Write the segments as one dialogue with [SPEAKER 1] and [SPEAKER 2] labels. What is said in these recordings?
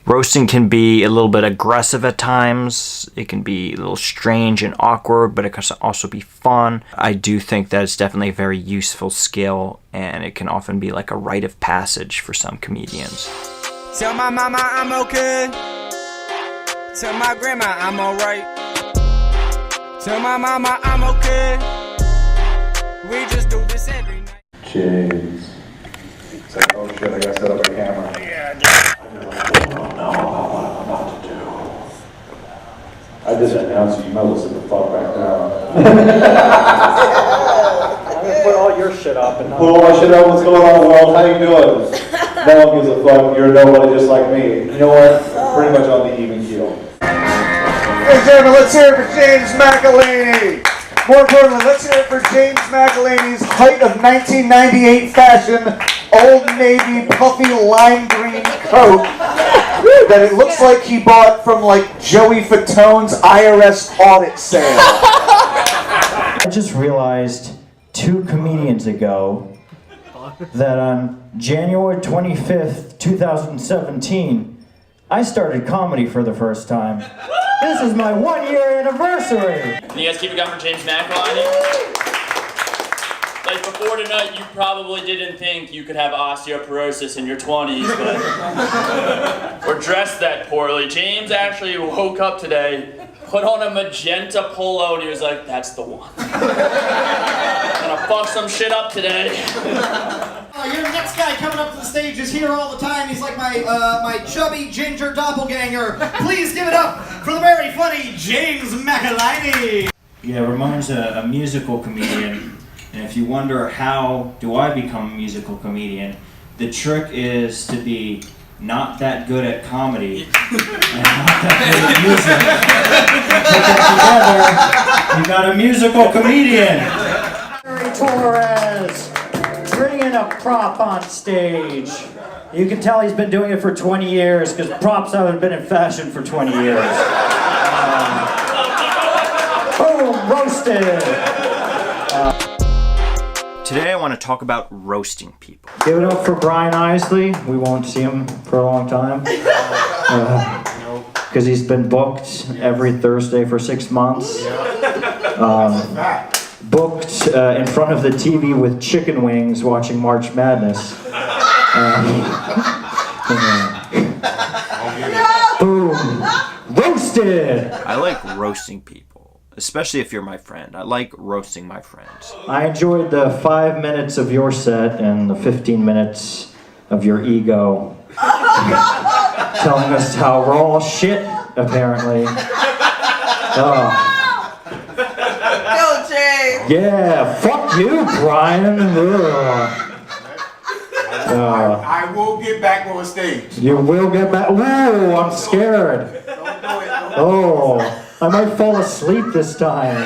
[SPEAKER 1] Roasting can be a little bit aggressive at times. It can be a little strange and awkward, but it can also be fun. I do think that it's definitely a very useful skill, and it can often be like a rite of passage for some comedians.
[SPEAKER 2] Tell my mama I'm okay. Tell my grandma I'm alright. Tell my mama I'm okay. We just do this every night.
[SPEAKER 3] Jeez. It's like, oh shit, I gotta set up a camera. I don't know what I'm about to do. I just announced you might as well sit the fuck back down.
[SPEAKER 4] I'm gonna put all your shit up and
[SPEAKER 3] Put all my shit up, what's going on, world? How you doing? No one gives a fuck, you're nobody just like me. You know what? Pretty much on the even keel. Ladies and gentlemen, let's hear it for James McAliney. More importantly, let's hear it for James McAliney's height of 1998 fashion, Old Navy puffy lime green coat that it looks like he bought from like Joey Fatone's IRS audit sale.
[SPEAKER 5] I just realized 2 comedians ago that on January 25th, 2017, I started comedy for the first time. This is my 1-year anniversary!
[SPEAKER 6] Can you guys keep it going for James McAliney? Like before tonight, you probably didn't think you could have osteoporosis in your 20s, but or dressed that poorly. James actually woke up today, put on a magenta polo, and he was like, that's the one. I'm gonna fuck some shit up today.
[SPEAKER 7] Your next guy coming up to the stage is here all the time. He's like my chubby ginger doppelganger. Please give it up for the very funny James McAliney.
[SPEAKER 5] Yeah, Ramon's a musical comedian, and if you wonder how do I become a musical comedian, the trick is to be not that good at comedy and not that good at music. Put that together, you got a musical comedian. Torres, bringing a prop on stage. You can tell he's been doing it for 20 years because props haven't been in fashion for 20 years. Boom, roasted.
[SPEAKER 1] Today I want to talk about roasting people.
[SPEAKER 5] Give it up for Brian Isley. We won't see him for a long time. Because he's been booked every Thursday for 6 months. Booked in front of the TV with chicken wings watching March Madness. Boom! Roasted!
[SPEAKER 1] I like roasting people, especially if you're my friend. I like roasting my friends.
[SPEAKER 5] I enjoyed the 5 minutes of your set and the 15 minutes of your ego. Telling us how we're all shit, apparently.
[SPEAKER 8] Go, James!
[SPEAKER 5] Yeah, fuck you, Brian.
[SPEAKER 3] I will get back on stage.
[SPEAKER 5] You will get back. Ooh, I'm scared. Oh, I might fall asleep this time.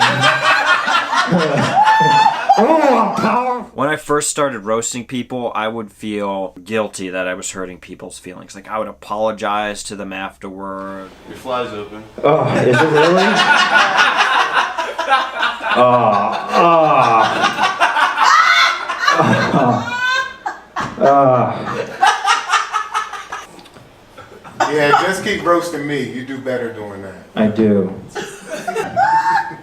[SPEAKER 5] Oh, I'm powerful.
[SPEAKER 1] When I first started roasting people, I would feel guilty that I was hurting people's feelings. Like, I would apologize to them afterward.
[SPEAKER 3] Your fly's open.
[SPEAKER 5] Oh, is it really?
[SPEAKER 3] Yeah, just keep roasting me. You do better doing that.
[SPEAKER 5] I do.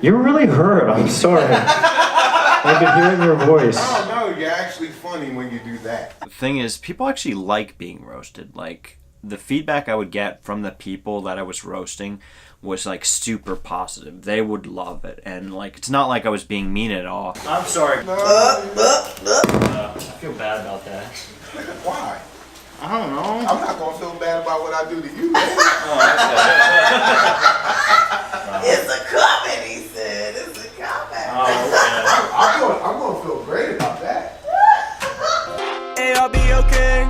[SPEAKER 5] You're really hurt. I'm sorry. I can hear in your voice.
[SPEAKER 3] Oh no, you're actually funny when you do that.
[SPEAKER 1] The thing is, people actually like being roasted. Like, the feedback I would get from the people that I was roasting was like super positive. They would love it, and like, it's not like I was being mean at all.
[SPEAKER 5] I'm sorry.
[SPEAKER 3] No.
[SPEAKER 5] I feel bad about that.
[SPEAKER 3] Why?
[SPEAKER 5] I don't know.
[SPEAKER 3] I'm not gonna feel bad about what I do to you.
[SPEAKER 8] It's a comment, he said. It's a comment.
[SPEAKER 3] I'm gonna feel great about that.
[SPEAKER 2] Hey, I'll be okay.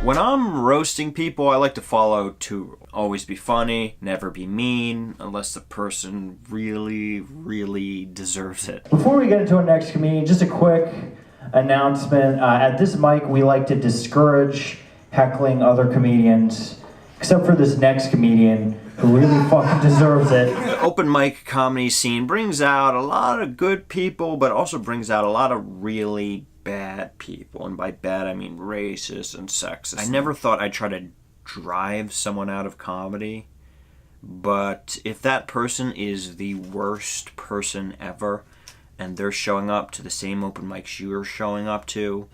[SPEAKER 1] When I'm roasting people, I like to follow 2 rules. Always be funny, never be mean, unless the person really, really deserves it.
[SPEAKER 5] Before we get into our next comedian, just a quick announcement. At this mic, we like to discourage heckling other comedians, except for this next comedian who really fucking deserves it.
[SPEAKER 1] The open mic comedy scene brings out a lot of good people, but also brings out a lot of really bad people. And by bad, I mean racist and sexist. I never thought I'd try to drive someone out of comedy. But if that person is the worst person ever, and they're showing up to the same open mics you're showing up to.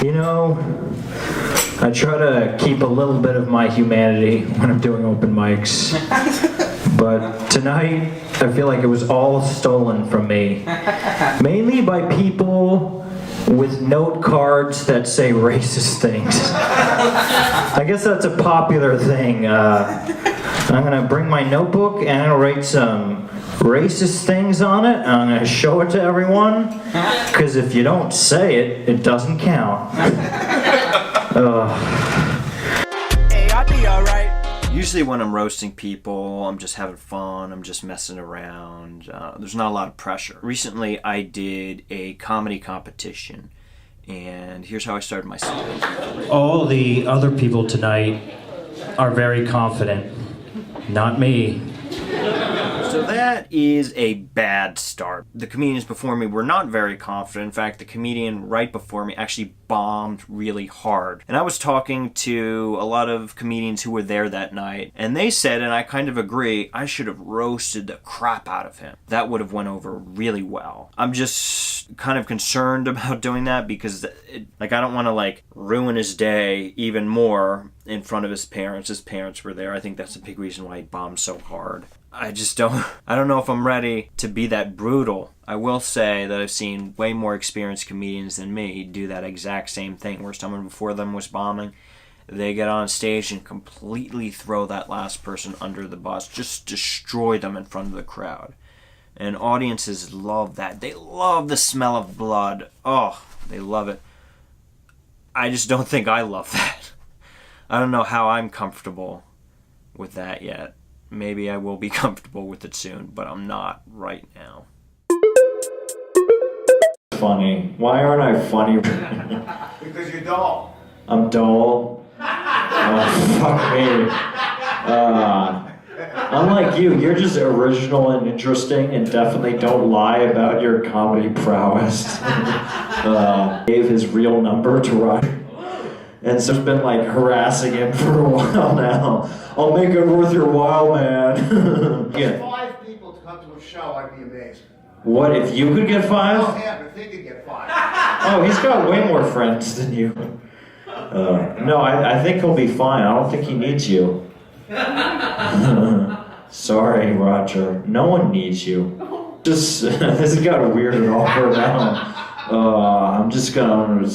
[SPEAKER 5] You know, I try to keep a little bit of my humanity when I'm doing open mics. But tonight, I feel like it was all stolen from me. Mainly by people with note cards that say racist things. I guess that's a popular thing. I'm gonna bring my notebook and I'll write some racist things on it, and I'm gonna show it to everyone, because if you don't say it, it doesn't count.
[SPEAKER 2] Hey, I'll be alright.
[SPEAKER 1] Usually when I'm roasting people, I'm just having fun, I'm just messing around. There's not a lot of pressure. Recently, I did a comedy competition, and here's how I started my set.
[SPEAKER 5] All the other people tonight are very confident. Not me.
[SPEAKER 1] So that is a bad start. The comedians before me were not very confident. In fact, the comedian right before me actually bombed really hard. And I was talking to a lot of comedians who were there that night, and they said, and I kind of agree, I should have roasted the crap out of him. That would have went over really well. I'm just kind of concerned about doing that because I don't want to ruin his day even more in front of his parents. His parents were there. I think that's a big reason why he bombed so hard. I don't know if I'm ready to be that brutal. I will say that I've seen way more experienced comedians than me do that exact same thing where someone before them was bombing. They get on stage and completely throw that last person under the bus, just destroy them in front of the crowd. And audiences love that. They love the smell of blood. Oh, they love it. I just don't think I love that. I don't know how I'm comfortable with that yet. Maybe I will be comfortable with it soon, but I'm not right now.
[SPEAKER 5] Funny. Why aren't I funny?
[SPEAKER 3] Because you're dull.
[SPEAKER 5] I'm dull. Oh, fuck me. Unlike you, you're just original and interesting and definitely don't lie about your comedy prowess. Gave his real number to Ryan. And so I've been harassing him for a while now. I'll make it worth your while, man. Yeah.
[SPEAKER 3] 5 people to come to a show, I'd be amazed.
[SPEAKER 5] What, if you could get 5?
[SPEAKER 3] Oh, yeah, if he could get 5.
[SPEAKER 5] Oh, he's got way more friends than you. No, I think he'll be fine. I don't think he needs you. Sorry, Roger. No one needs you. Just, this has got weird and awkward now. I'm just gonna,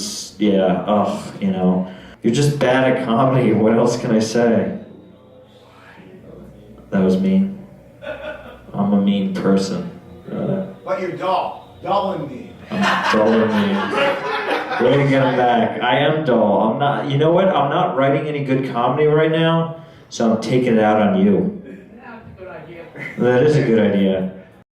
[SPEAKER 5] you're just bad at comedy. What else can I say? That was mean. I'm a mean person.
[SPEAKER 3] But you're dull. Dull and mean.
[SPEAKER 5] I'm dull and mean. Way to get him back. I am dull. I'm not, you know what? I'm not writing any good comedy right now, so I'm taking it out on you. That's a good idea. That is a good idea.